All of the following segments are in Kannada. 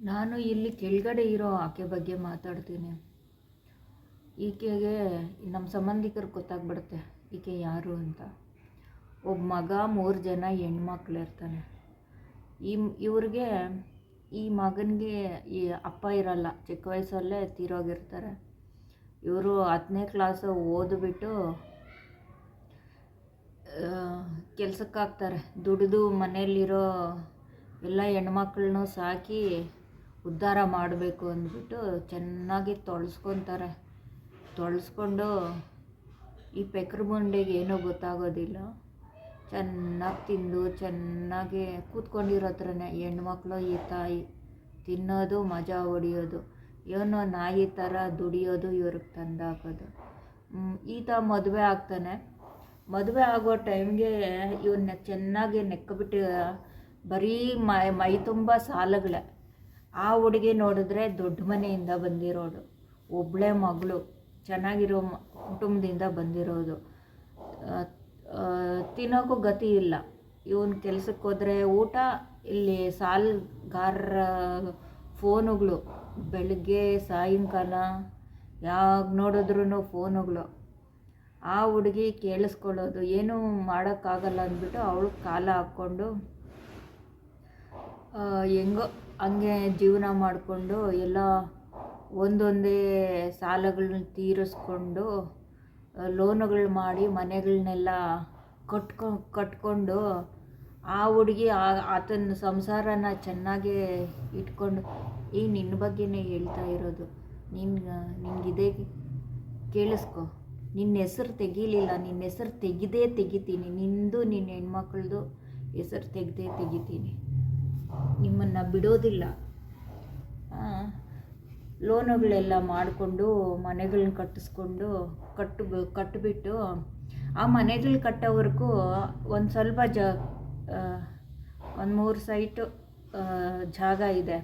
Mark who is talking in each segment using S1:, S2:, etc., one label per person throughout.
S1: ನಾನು ಇಲ್ಲಿ ಕೆಳಗಡೆ ಇರೋ ಆಕೆ ಬಗ್ಗೆ ಮಾತಾಡ್ತೀನಿ. ಈಕೆಗೆ ನಮ್ಮ ಸಂಬಂಧಿಕರು ಗೊತ್ತಾಗ್ಬಿಡುತ್ತೆ ಈಕೆ ಯಾರು ಅಂತ. ಒಬ್ಬ ಮಗ, 3 ಜನ ಹೆಣ್ಮಕ್ಳು ಇರ್ತಾನೆ. ಇವ್ರಿಗೆ ಈ ಮಗನಿಗೆ ಈ ಅಪ್ಪ ಇರಲ್ಲ, ಚಿಕ್ಕ ವಯಸ್ಸಲ್ಲೇ ತೀರೋಗಿರ್ತಾರೆ. ಇವರು 10ನೇ ಕ್ಲಾಸು ಓದ್ಬಿಟ್ಟು ಕೆಲಸಕ್ಕಾಗ್ತಾರೆ. ದುಡಿದು ಮನೆಯಲ್ಲಿರೋ ಎಲ್ಲ ಹೆಣ್ಮಕ್ಳನ್ನೂ ಸಾಕಿ ಉದ್ಧಾರ ಮಾಡಬೇಕು ಅಂದ್ಬಿಟ್ಟು ಚೆನ್ನಾಗಿ ತೊಳೆಸ್ಕೊಂಡು ಈ ಪೆಕ್ರ ಮುಂಡೆಗೆ ಏನೂ ಗೊತ್ತಾಗೋದಿಲ್ಲ. ಚೆನ್ನಾಗಿ ತಿಂದು ಚೆನ್ನಾಗಿ ಕೂತ್ಕೊಂಡಿರೋ ಹತ್ರನೇ ಹೆಣ್ಮಕ್ಳು ಈ ತಾಯಿ ತಿನ್ನೋದು, ಮಜಾ ಹೊಡಿಯೋದು, ಏನೋ ನಾಯಿ ಥರ ದುಡಿಯೋದು, ಇವ್ರಿಗೆ ತಂದಾಕೋದು. ಈತ ಮದುವೆ ಆಗ್ತಾನೆ. ಮದುವೆ ಆಗೋ ಟೈಮ್ಗೆ ಇವನ್ನ ಚೆನ್ನಾಗಿ ನೆಕ್ಕಿಬಿಟ್ಟು ಬರೀ ಮೈ ತುಂಬ ಸಾಲಗಳೇ. ಆ ಹುಡುಗಿ ನೋಡಿದ್ರೆ ದೊಡ್ಡ ಮನೆಯಿಂದ ಬಂದಿರೋಳು, ಒಬ್ಬಳೇ ಮಗಳು, ಚೆನ್ನಾಗಿರೋ ಕುಟುಂಬದಿಂದ ಬಂದಿರೋದು. ತಿನ್ನೋಕ್ಕೂ ಗತಿ ಇಲ್ಲ. ಇವನು ಕೆಲ್ಸಕ್ಕೆ ಹೋದರೆ ಊಟ, ಇಲ್ಲಿ ಸಾಲಗಾರರ ಫೋನುಗಳು ಬೆಳಗ್ಗೆ ಸಾಯಂಕಾಲ ಯಾವಾಗ ನೋಡಿದ್ರೂ ಫೋನುಗಳು. ಆ ಹುಡುಗಿ ಕೇಳಿಸ್ಕೊಳ್ಳೋದು, ಏನೂ ಮಾಡೋಕ್ಕಾಗಲ್ಲ ಅಂದ್ಬಿಟ್ಟು ಅವಳು ಕಾಲ ಹಾಕ್ಕೊಂಡು ಹೆಂಗೋ ಹಂಗೆ ಜೀವನ ಮಾಡಿಕೊಂಡು ಎಲ್ಲ ಒಂದೊಂದೇ ಸಾಲಗಳನ್ನ ತೀರಿಸ್ಕೊಂಡು ಲೋನುಗಳು ಮಾಡಿ ಮನೆಗಳನ್ನೆಲ್ಲ ಕಟ್ಕೊಂಡು ಆ ಹುಡುಗಿ ಆತನ ಸಂಸಾರನ ಚೆನ್ನಾಗೇ ಇಟ್ಕೊಂಡು. ನಿನ್ನ ಬಗ್ಗೆನೇ ಹೇಳ್ತಾ ಇರೋದು. ನಿನಗಿದೆ ಕೇಳಿಸ್ಕೊ. ನಿನ್ನ ಹೆಸರು ತೆಗೀಲಿಲ್ಲ, ನಿನ್ನ ಹೆಸರು ತೆಗಿತೀನಿ. ನಿಂದು ನಿನ್ನ ಹೆಣ್ಮಕ್ಳದು ಹೆಸರು ತೆಗಿತೀನಿ. ನಿಮ್ಮನ್ನು ಬಿಡೋದಿಲ್ಲ. ಲೋನುಗಳೆಲ್ಲ ಮಾಡಿಕೊಂಡು ಮನೆಗಳನ್ನ ಕಟ್ಟಿಬಿಟ್ಟು ಆ ಮನೆಗಳು ಕಟ್ಟೋವರೆಗೂ ಒಂದು ಸ್ವಲ್ಪ ಒಂದು 3 ಸೈಟು ಜಾಗ ಇದೆ.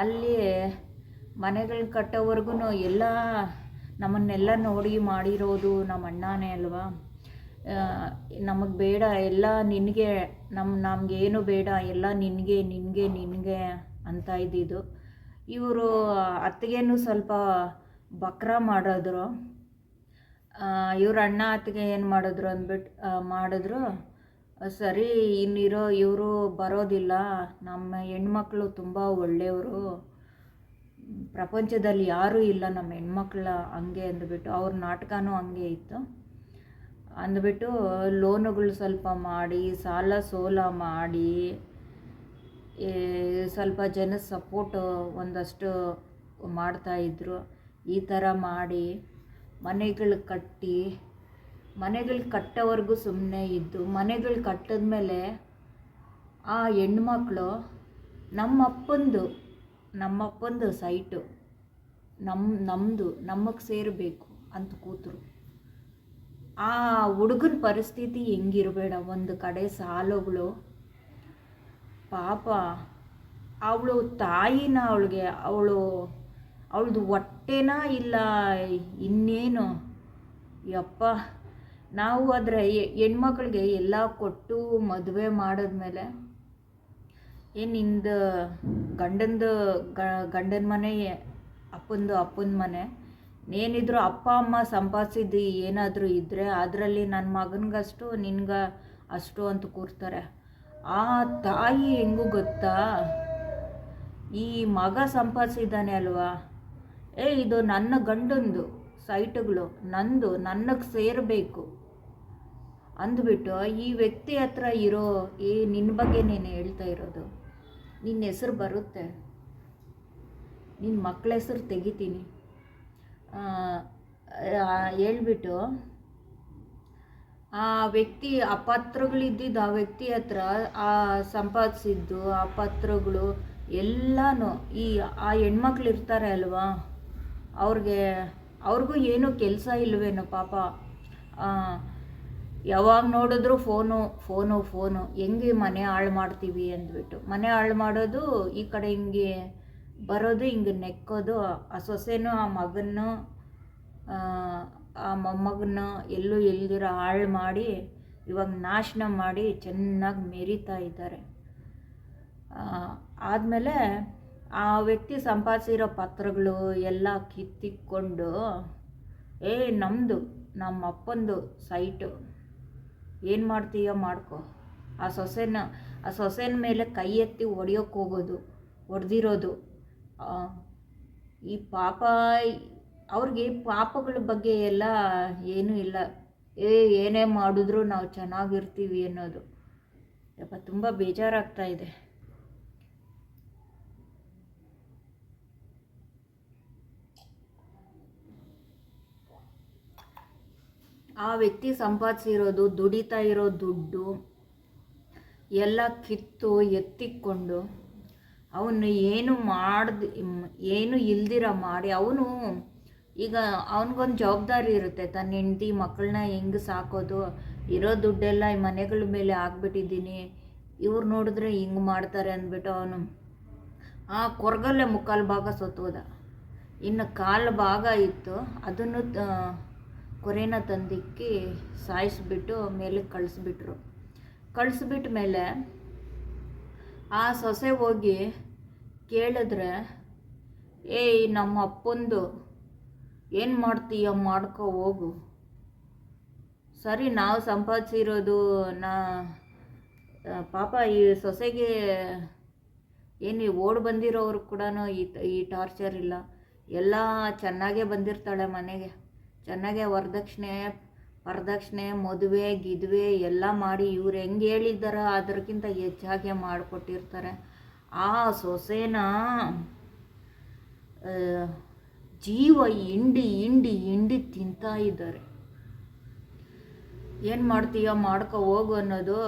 S1: ಅಲ್ಲಿ ಮನೆಗಳನ್ನ ಕಟ್ಟೋವರೆಗೂ ಎಲ್ಲ ನಮ್ಮನ್ನೆಲ್ಲ ನೋಡಿ ಮಾಡಿರೋದು ನಮ್ಮ ಅಣ್ಣನೇ ಅಲ್ವಾ. ನಮಗೆ ಬೇಡ, ಎಲ್ಲ ನಿನಗೆ, ನಮಗೇನು ಬೇಡ, ಎಲ್ಲ ನಿನಗೆ ಅಂತ ಇದ್ದಿದ್ದು. ಇವರು ಅತ್ತಿಗೆನೂ ಸ್ವಲ್ಪ ಬಕ್ರ ಮಾಡಿದ್ರು. ಇವ್ರ ಅಣ್ಣ ಅತ್ತಿಗೆ ಏನು ಮಾಡಿದ್ರು ಮಾಡಿದ್ರು, ಸರಿ ಇನ್ನಿರೋ ಇವರು ಬರೋದಿಲ್ಲ, ನಮ್ಮ ಹೆಣ್ಮಕ್ಳು ತುಂಬ ಒಳ್ಳೆಯವರು, ಪ್ರಪಂಚದಲ್ಲಿ ಯಾರೂ ಇಲ್ಲ ನಮ್ಮ ಹೆಣ್ಮಕ್ಳ ಹಂಗೆ ಅಂದ್ಬಿಟ್ಟು, ಅವ್ರ ನಾಟಕನೂ ಹಂಗೆ ಇತ್ತು ಅಂದ್ಬಿಟ್ಟು ಲೋನುಗಳು ಸ್ವಲ್ಪ ಮಾಡಿ ಸಾಲ ಸೋಲ ಮಾಡಿ ಸ್ವಲ್ಪ ಜನ ಸಪೋರ್ಟು ಒಂದಷ್ಟು ಮಾಡ್ತಾಯಿದ್ರು. ಈ ಥರ ಮಾಡಿ ಮನೆಗಳು ಕಟ್ಟೋವರೆಗೂ ಸುಮ್ಮನೆ ಇದ್ದು, ಮನೆಗಳು ಕಟ್ಟಿದ್ಮೇಲೆ ಆ ಹೆಣ್ಮಕ್ಳು ನಮ್ಮಪ್ಪಂದು ಸೈಟು ನಮಗೆ ಸೇರಬೇಕು ಅಂತ ಕೂತರು. ಆ ಹುಡುಗನ ಪರಿಸ್ಥಿತಿ ಹೆಂಗಿರಬೇಡ. ಒಂದು ಕಡೆ ಸಾಲುಗಳು, ಪಾಪ ಅವಳು ತಾಯಿನ ಅವಳದು ಹೊಟ್ಟೆನ ಇಲ್ಲ ಇನ್ನೇನು. ಯಪ್ಪ, ನಾವು ಆದರೆ ಹೆಣ್ಮಕ್ಳಿಗೆ ಎಲ್ಲ ಕೊಟ್ಟು ಮದುವೆ ಮಾಡಿದ್ಮೇಲೆ ನಿಂದು ಗಂಡನ ಮನೆ, ಅಪ್ಪನ ಮನೆ, ಏನಿದ್ರು ಅಪ್ಪ ಅಮ್ಮ ಸಂಪಾದಿಸಿದ್ದು ಏನಾದರೂ ಇದ್ದರೆ ಅದರಲ್ಲಿ ನನ್ನ ಮಗನಿಗಷ್ಟು ನಿನ್ಗೆ ಅಷ್ಟು ಅಂತ ಕೂರ್ತಾರೆ. ಆ ತಾಯಿ ಹೆಂಗೂ ಗೊತ್ತಾ, ಈ ಮಗ ಸಂಪಾದಿಸಿದ್ದಾನೆ ಅಲ್ವಾ, ಇದು ನನ್ನ ಗಂಡಂದು ಸೈಟುಗಳು, ನನಗೆ ಸೇರಬೇಕು ಅಂದ್ಬಿಟ್ಟು ಈ ವ್ಯಕ್ತಿ ಹತ್ರ ಇರೋ ನಿನ್ನ ಬಗ್ಗೆ ನೀನು ಹೇಳ್ತಾ ಇರೋದು. ನಿನ್ನ ಹೆಸರು ಬರುತ್ತೆ, ನಿನ್ನ ಮಕ್ಕಳ ಹೆಸರು ತೆಗಿತೀನಿ ಹೇಳ್ಬಿಟ್ಟು ಆ ವ್ಯಕ್ತಿ ಆ ಪತ್ರಗಳಿದ್ದಿದ್ದು ಆ ವ್ಯಕ್ತಿ ಹತ್ರ ಆ ಸಂಪಾದಿಸಿದ್ದು ಆ ಪತ್ರಗಳು ಎಲ್ಲನೂ ಆ ಹೆಣ್ಮಕ್ಳು ಇರ್ತಾರೆ ಅಲ್ವಾ, ಅವ್ರಿಗೂ ಏನೂ ಕೆಲಸ ಇಲ್ವೇನೋ ಪಾಪ. ಯಾವಾಗ ನೋಡಿದ್ರು ಫೋನು ಹೆಂಗೆ ಮನೆ ಹಾಳು ಮಾಡ್ತೀವಿ ಅಂದ್ಬಿಟ್ಟು ಮನೆ ಹಾಳು ಮಾಡೋದು, ಈ ಕಡೆ ಹಿಂಗೆ ಬರೋದು, ಹಿಂಗೆ ನೆಕ್ಕೋದು. ಆ ಸೊಸೆನೂ ಆ ಮಗನ್ನು ಆ ಮೊಮ್ಮಗನ್ನ ಎಲ್ಲೂ ಇಲ್ದಿರೋ ಹಾಳು ಮಾಡಿ ಇವಾಗ ನಾಶನ ಮಾಡಿ ಚೆನ್ನಾಗಿ ಮೆರಿತಾ ಇದ್ದಾರೆ. ಆದಮೇಲೆ ಆ ವ್ಯಕ್ತಿ ಸಂಪಾದಿಸಿರೋ ಪತ್ರಗಳು ಎಲ್ಲ ಕಿತ್ತಿಕ್ಕೊಂಡು ನಮ್ಮದು ನಮ್ಮ ಅಪ್ಪಂದು ಸೈಟು, ಏನು ಮಾಡ್ತೀಯೋ ಮಾಡ್ಕೊ. ಆ ಸೊಸೆನ ಮೇಲೆ ಕೈ ಎತ್ತಿ ಹೊಡಿಯೋಕ್ಕೆ ಹೋಗೋದು, ಹೊಡೆದಿರೋದು. ಈ ಪಾಪ ಅವ್ರಿಗೆ ಪಾಪಗಳ ಬಗ್ಗೆ ಎಲ್ಲ ಏನೂ ಇಲ್ಲ. ಏನೇ ಮಾಡಿದ್ರೂ ನಾವು ಚೆನ್ನಾಗಿರ್ತೀವಿ ಅನ್ನೋದು. ಯಪ್ಪ ತುಂಬ ಬೇಜಾರಾಗ್ತಾ ಇದೆ. ಆ ವ್ಯಕ್ತಿ ಸಂಪಾದಿಸಿರೋದು, ದುಡಿತಾ ಇರೋ ದುಡ್ಡು ಎಲ್ಲ ಕಿತ್ತು ಎತ್ತಿಕೊಂಡು ಅವನು ಏನು ಇಲ್ದಿರ ಮಾಡಿ, ಅವನು ಈಗ ಅವನಿಗೊಂದು ಜವಾಬ್ದಾರಿ ಇರುತ್ತೆ. ತನ್ನ ಹೆಂಡತಿ ಮಕ್ಕಳನ್ನ ಹೆಂಗೆ ಸಾಕೋದು, ಇರೋ ದುಡ್ಡೆಲ್ಲ ಈ ಮನೆಗಳ ಮೇಲೆ ಹಾಕ್ಬಿಟ್ಟಿದ್ದೀನಿ, ಇವ್ರು ನೋಡಿದ್ರೆ ಹಿಂಗೆ ಮಾಡ್ತಾರೆ ಅಂದ್ಬಿಟ್ಟು ಅವನು ಕೊರಗಲ್ಲೇ ಮುಕ್ಕಾಲು ಭಾಗ ಸತ್ತೋದ. ಇನ್ನು ಕಾಲು ಭಾಗ ಇತ್ತು, ಅದನ್ನು ಕೊರೆನ ತಂದಿಕ್ಕಿ ಸಾಯಿಸ್ಬಿಟ್ಟು ಮೇಲೆ ಕಳಿಸ್ಬಿಟ್ಟ ಮೇಲೆ ಆ ಸೊಸೆ ಹೋಗಿ ಕೇಳಿದ್ರೆ, ನಮ್ಮ ಅಪ್ಪಂದು ಏನು ಮಾಡ್ತೀಯ ಮಾಡ್ಕೊ ಹೋಗು, ಸರಿ ನಾವು ಸಂಪಾದಿಸಿರೋದು ಪಾಪ ಈ ಸೊಸೆಗೆ ಏನು ಓಡಿ ಬಂದಿರೋರು ಕೂಡ ಈ ಟಾರ್ಚರ್ ಇಲ್ಲ, ಎಲ್ಲ ಚೆನ್ನಾಗೇ ಬಂದಿರ್ತಾಳೆ ಮನೆಗೆ, ಚೆನ್ನಾಗೆ ವರದಕ್ಷಿಣೆ ಮದುವೆ ಗಿದುವೆ ಎಲ್ಲ ಮಾಡಿ ಇವ್ರು ಹೆಂಗೆ ಹೇಳಿದ್ದಾರ ಅದಕ್ಕಿಂತ ಹೆಚ್ಚಾಗೆ ಮಾಡಿಕೊಟ್ಟಿರ್ತಾರೆ. ಆ ಸೊಸೆನ ಜೀವ ಹಿಂಡಿ ತಿಂತಾ ಇದ್ದಾರೆ. ಏನು ಮಾಡ್ತೀಯ ಮಾಡ್ಕೊ ಹೋಗು ಅನ್ನೋದು.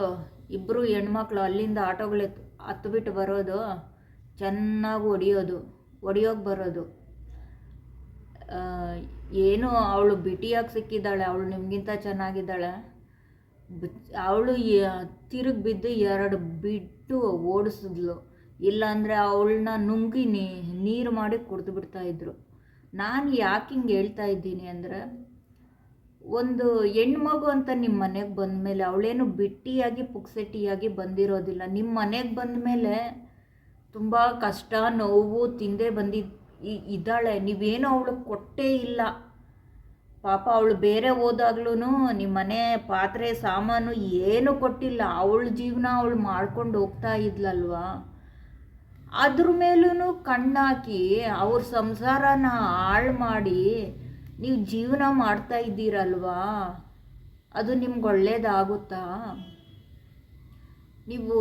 S1: ಇಬ್ಬರು ಹೆಣ್ಮಕ್ಳು ಅಲ್ಲಿಂದ ಆಟೋಗಳು ಹತ್ಬಿಟ್ಟು ಬರೋದು, ಚೆನ್ನಾಗಿ ಹೊಡಿಯೋಕೆ ಬರೋದು. ಏನು ಅವಳು ಬಿಟಿಯಾಗಿ ಸಿಕ್ಕಿದ್ದಾಳೆ, ಅವಳು ನಿಮಗಿಂತ ಚೆನ್ನಾಗಿದ್ದಾಳೆ, ಅವಳು ತಿರುಗಿ ಬಿದ್ದು 2 ಬಿಟ್ಟು ಓಡಿಸಿದ್ಲು. ಇಲ್ಲಾಂದರೆ ಅವಳನ್ನ ನುಂಗಿ ನೀರು ಮಾಡಿ ಕುಡಿದು ಬಿಡ್ತಾಯಿದ್ರು. ನಾನು ಯಾಕೆ ಹಿಂಗೆ ಹೇಳ್ತಾ ಇದ್ದೀನಿ ಅಂದರೆ, ಒಂದು ಹೆಣ್ಮಗು ಅಂತ ನಿಮ್ಮ ಮನೆಗೆ ಬಂದಮೇಲೆ ಅವಳೇನು ಬಿಟ್ಟಿಯಾಗಿ ಪುಕ್ಸೆಟ್ಟಿಯಾಗಿ ಬಂದಿರೋದಿಲ್ಲ. ನಿಮ್ಮ ಮನೆಗೆ ಬಂದಮೇಲೆ ತುಂಬ ಕಷ್ಟ ನೋವು ತಿಂದೇ ಇದ್ದಾಳೆ. ನೀವೇನೋ ಅವಳಿಗೆ ಕೊಟ್ಟೇ ಇಲ್ಲ. ಪಾಪ ಅವಳು ಬೇರೆ ಹೋದಾಗ್ಲೂ ನಿಮ್ಮ ಮನೆ ಪಾತ್ರೆ ಸಾಮಾನು ಏನೂ ಕೊಟ್ಟಿಲ್ಲ. ಅವಳ ಜೀವನ ಅವಳು ಮಾಡ್ಕೊಂಡು ಹೋಗ್ತಾ ಇದ್ಲಲ್ವಾ. ಅದ್ರ ಮೇಲೂ ಕಣ್ಣಾಕಿ ಅವ್ರ ಸಂಸಾರನ ಹಾಳು ಮಾಡಿ ನೀವು ಜೀವನ ಮಾಡ್ತಾ ಇದ್ದೀರಲ್ವಾ, ಅದು ನಿಮ್ಗೆ ಒಳ್ಳೇದಾಗುತ್ತಾ? ನೀವು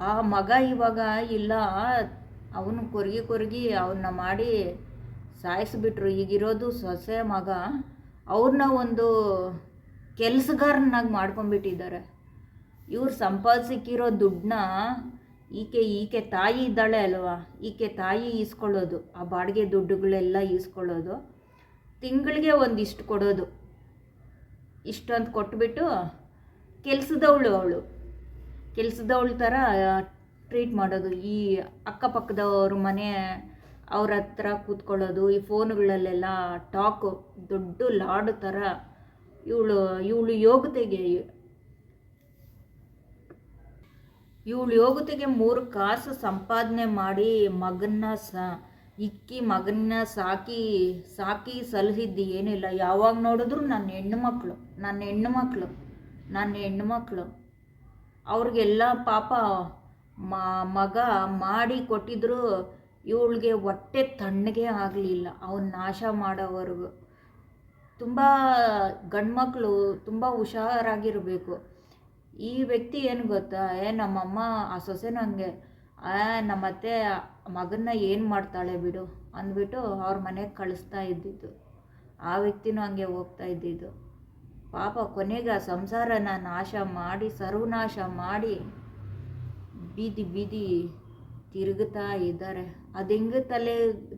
S1: ಆ ಮಗ ಇವಾಗ ಇಲ್ಲ, ಅವನು ಕೊರಗಿ ಅವನ್ನ ಮಾಡಿ ಸಾಯಿಸಿಬಿಟ್ರು. ಈಗಿರೋದು ಸೊಸೆ ಮಗ, ಅವ್ರನ್ನ ಒಂದು ಕೆಲಸಗಾರನಾಗಿ ಮಾಡ್ಕೊಂಡ್ಬಿಟ್ಟಿದ್ದಾರೆ. ಇವ್ರು ಸಂಪಾದಿಸಿರೋ ದುಡ್ಡನ್ನ ಈಕೆ ತಾಯಿ ಇದ್ದಾಳೆ ಅಲ್ವಾ, ಈಕೆ ತಾಯಿ ಈಸ್ಕೊಳ್ಳೋದು, ಆ ಬಾಡಿಗೆ ದುಡ್ಡುಗಳೆಲ್ಲ ಈಸ್ಕೊಳ್ಳೋದು, ತಿಂಗಳಿಗೆ ಒಂದಿಷ್ಟು ಕೊಡೋದು, ಇಷ್ಟೊಂದು ಕೊಟ್ಬಿಟ್ಟು ಕೆಲಸದವಳು ಥರ ಟ್ರೀಟ್ ಮಾಡೋದು. ಈ ಅಕ್ಕಪಕ್ಕದವ್ರ ಮನೆ ಅವ್ರ ಹತ್ರ ಕೂತ್ಕೊಳ್ಳೋದು, ಈ ಫೋನುಗಳಲ್ಲೆಲ್ಲ ಟಾಕು, ದೊಡ್ಡ ಲಾಡು ಥರ. ಇವಳು ಯೋಗತೆಗೆ 3 ಕಾಸು ಸಂಪಾದನೆ ಮಾಡಿ ಮಗನ್ನ ಸಾಕಿ ಸಲಹಿದ್ದು ಏನಿಲ್ಲ. ಯಾವಾಗ ನೋಡಿದ್ರು ನನ್ನ ಹೆಣ್ಣುಮಕ್ಕಳು ಅವ್ರಿಗೆಲ್ಲ ಪಾಪ ಮಗ ಮಾಡಿ ಕೊಟ್ಟಿದ್ರು. ಇವಳಿಗೆ ಹೊಟ್ಟೆ ತಣ್ಣಗೆ ಆಗಲಿಲ್ಲ ಅವನ್ನ ನಾಶ ಮಾಡೋವರೆಗೂ. ತುಂಬ ಗಂಡ್ಮಕ್ಳು ತುಂಬ ಹುಷಾರಾಗಿರಬೇಕು. ಈ ವ್ಯಕ್ತಿ ಏನು ಗೊತ್ತಾ, ನಮ್ಮಮ್ಮ ಆ ಸೊಸೆನೂ ಹಂಗೆ, ನಮ್ಮತ್ತೆ ಮಗನ್ನ ಏನು ಮಾಡ್ತಾಳೆ ಬಿಡು ಅಂದ್ಬಿಟ್ಟು ಅವ್ರ ಮನೆಗೆ ಕಳಿಸ್ತಾ ಇದ್ದಿದ್ದು. ಆ ವ್ಯಕ್ತಿನೂ ಹಂಗೆ ಹೋಗ್ತಾ ಇದ್ದಿದ್ದು. ಪಾಪ ಕೊನೆಗೆ ಆ ಸಂಸಾರನ ಸರ್ವನಾಶ ಮಾಡಿ ಬೀದಿ ತಿರುಗುತ್ತಾ ಇದ್ದಾರೆ. ಅದು ಹೆಂಗೆ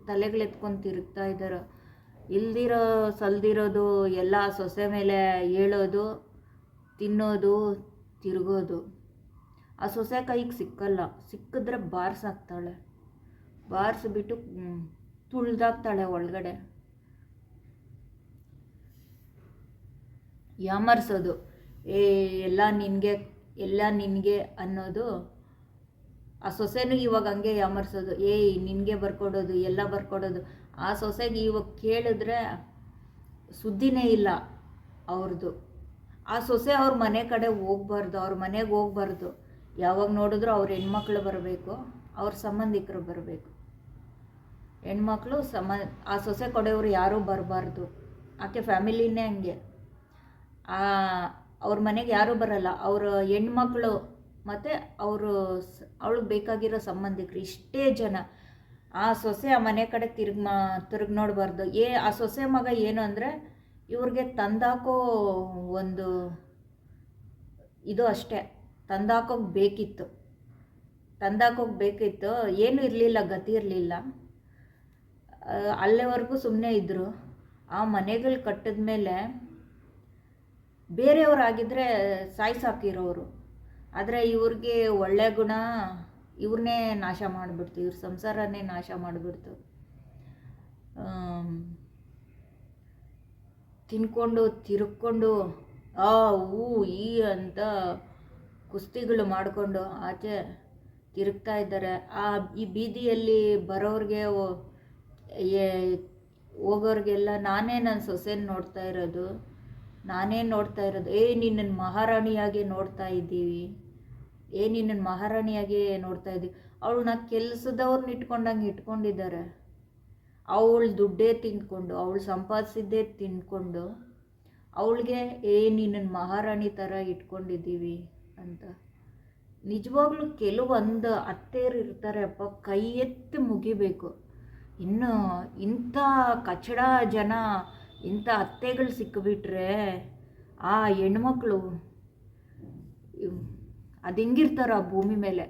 S1: ತಲೆಗಳೆತ್ಕೊಂಡು ತಿರುಗ್ತಾ ಇದ್ದಾರೋ. ಸಲ್ದಿರೋದು ಎಲ್ಲ ಸೊಸೆ ಮೇಲೆ ಹೇಳೋದು, ತಿನ್ನೋದು, ತಿರುಗೋದು. ಆ ಸೊಸೆ ಕೈಗೆ ಸಿಕ್ಕಲ್ಲ, ಸಿಕ್ಕಿದ್ರೆ ಬಾರಿಸಾಕ್ತಾಳೆ, ಬಾರಿಸ್ಬಿಟ್ಟು ತುಳ್ದಾಕ್ತಾಳೆ ಒಳಗಡೆ. ಯಾಮರ್ಸೋದು, ಎಲ್ಲ ನಿನಗೆ ಎಲ್ಲ ನಿನಗೆ ಅನ್ನೋದು. ಆ ಸೊಸೆನೂ ಇವಾಗ ಹಂಗೆ ಯಾಮರ್ಸೋದು, ಏಯ್ ನಿನಗೆ ಬರ್ಕೊಡೋದು, ಎಲ್ಲ ಬರ್ಕೊಡೋದು. ಆ ಸೊಸೆಗೆ ಇವಾಗ ಕೇಳಿದ್ರೆ ಸುದ್ದಿನೇ ಇಲ್ಲ ಅವ್ರದ್ದು. ಆ ಸೊಸೆ ಅವ್ರ ಮನೆ ಕಡೆ ಹೋಗ್ಬಾರ್ದು, ಅವ್ರ ಮನೆಗೆ ಹೋಗ್ಬಾರ್ದು. ಯಾವಾಗ ನೋಡಿದ್ರು ಅವ್ರ ಹೆಣ್ಮಕ್ಳು ಬರಬೇಕು, ಅವ್ರ ಸಂಬಂಧಿಕರು ಬರಬೇಕು. ಹೆಣ್ಮಕ್ಳು ಆ ಸೊಸೆ ಕಡೆಯವರು ಯಾರೂ ಬರಬಾರ್ದು. ಆಕೆ ಫ್ಯಾಮಿಲಿನೇ ಹಂಗೆ. ಅವ್ರ ಮನೆಗೆ ಯಾರೂ ಬರಲ್ಲ, ಅವ್ರ ಹೆಣ್ಮಕ್ಳು ಮತ್ತು ಅವಳಿಗೆ ಬೇಕಾಗಿರೋ ಸಂಬಂಧಿಕರು, ಇಷ್ಟೇ ಜನ. ಆ ಸೊಸೆ ಆ ಮನೆ ಕಡೆ ತಿರುಗಿ ನೋಡಬಾರ್ದು. ಆ ಸೊಸೆ ಮಗ ಏನು ಅಂದರೆ ಇವ್ರಿಗೆ ತಂದಾಕೋ ಒಂದು ಇದು ಅಷ್ಟೇ, ತಂದಾಕೋಗಿ ಬೇಕಿತ್ತು. ಏನೂ ಇರಲಿಲ್ಲ, ಗತಿ ಇರಲಿಲ್ಲ. ಅಲ್ಲಿವರೆಗೂ ಸುಮ್ಮನೆ ಇದ್ದರು. ಆ ಮನೆಗಳು ಕಟ್ಟಿದ ಮೇಲೆ ಬೇರೆಯವರಾಗಿದ್ದರೆ ಸಾಕಿರೋರು. ಆದರೆ ಇವ್ರಿಗೆ ಒಳ್ಳೆ ಗುಣ ಇವ್ರನ್ನೇ ನಾಶ ಮಾಡಿಬಿಡ್ತು, ಇವ್ರ ಸಂಸಾರನೇ ನಾಶ ಮಾಡಿಬಿಡ್ತು. ತಿನ್ಕೊಂಡು ತಿರುಗ್ಕೊಂಡು ಹೂ ಈ ಅಂತ ಕುಸ್ತಿಗಳು ಮಾಡಿಕೊಂಡು ಆಚೆ ತಿರುಗ್ತಾ ಇದ್ದಾರೆ. ಈ ಬೀದಿಯಲ್ಲಿ ಬರೋರಿಗೆ ಹೋಗೋರಿಗೆಲ್ಲ ನಾನೇ ನನ್ನ ಸೊಸೆನ ನೋಡ್ತಾ ಇರೋದು. ನಿನ್ನನ್ನು ಮಹಾರಾಣಿಯಾಗೆ ನೋಡ್ತಾ ಇದ್ದೀವಿ, ಅವಳನ್ನ ಕೆಲಸದವ್ರನ್ನ ಇಟ್ಕೊಂಡಂಗೆ ಇಟ್ಕೊಂಡಿದ್ದಾರೆ. ಅವಳು ದುಡ್ಡೇ ತಿಂದ್ಕೊಂಡು, ಅವಳು ಸಂಪಾದಿಸಿದ್ದೇ ತಿಂದ್ಕೊಂಡು ಅವಳಿಗೆ ನಿನ್ನನ್ನು ಮಹಾರಾಣಿ ಥರ ಇಟ್ಕೊಂಡಿದ್ದೀವಿ ಅಂತ. ನಿಜವಾಗ್ಲೂ ಕೆಲವೊಂದು ಅತ್ತೆಯರು ಇರ್ತಾರೆ ಅಪ್ಪ, ಕೈ ಎತ್ತಿ ಮುಗಿಬೇಕು. ಇನ್ನು ಇಂಥ ಕಚಡ ಜನ, ಇಂಥ ಅತ್ತೆಗಳು ಸಿಕ್ಕಿಬಿಟ್ರೆ ಆ ಹೆಣ್ಮಕ್ಳು ಅದು ಹೆಂಗಿರ್ತಾರೋ ಆ ಭೂಮಿ ಮೇಲೆ.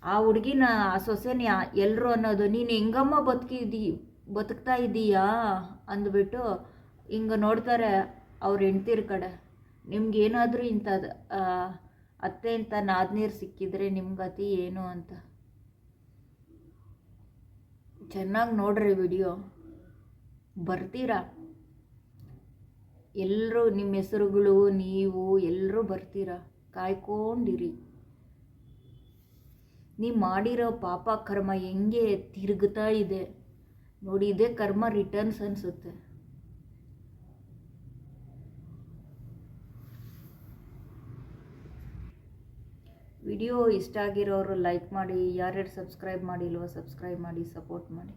S1: ಆ ಹುಡುಗಿನ, ಆ ಸೊಸೆನ ಎಲ್ಲರೂ ಅನ್ನೋದು, ನೀನು ಹೆಂಗಮ್ಮ ಬದುಕ್ತಾ ಇದ್ದೀಯಾ ಅಂದ್ಬಿಟ್ಟು ಹಿಂಗೆ ನೋಡ್ತಾರೆ ಅವ್ರ ಹೆಂಡ್ತಿರ ಕಡೆ. ನಿಮ್ಗೇನಾದರೂ ಇಂಥದ್ದು ಅತ್ತೆ ಅಂತ ನಾದ್ನೀರು ಸಿಕ್ಕಿದ್ರೆ ನಿಮ್ಮ ಗತಿ ಏನು ಅಂತ. ಚೆನ್ನಾಗಿ ನೋಡ್ರಿ ವಿಡಿಯೋ, ಬರ್ತೀರಾ ಎಲ್ಲರೂ, ನಿಮ್ಮ ಹೆಸರುಗಳು ನೀವು ಎಲ್ಲರೂ ಬರ್ತೀರಾ, ಕಾಯ್ಕೊಂಡಿರಿ. ನೀವು ಮಾಡಿರೋ ಪಾಪ ಕರ್ಮ ಹೆಂಗೆ ತಿರುಗ್ತಾ ಇದೆ ನೋಡಿ, ಇದೇ ಕರ್ಮ ರಿಟರ್ನ್ಸ್ ಅನಿಸುತ್ತೆ. ವಿಡಿಯೋ ಇಷ್ಟ ಆಗಿರೋರು ಲೈಕ್ ಮಾಡಿ, ಯಾರ್ಯಾರು ಸಬ್ಸ್ಕ್ರೈಬ್ ಮಾಡಿಲ್ವೋ ಸಬ್ಸ್ಕ್ರೈಬ್ ಮಾಡಿ, ಸಪೋರ್ಟ್ ಮಾಡಿ.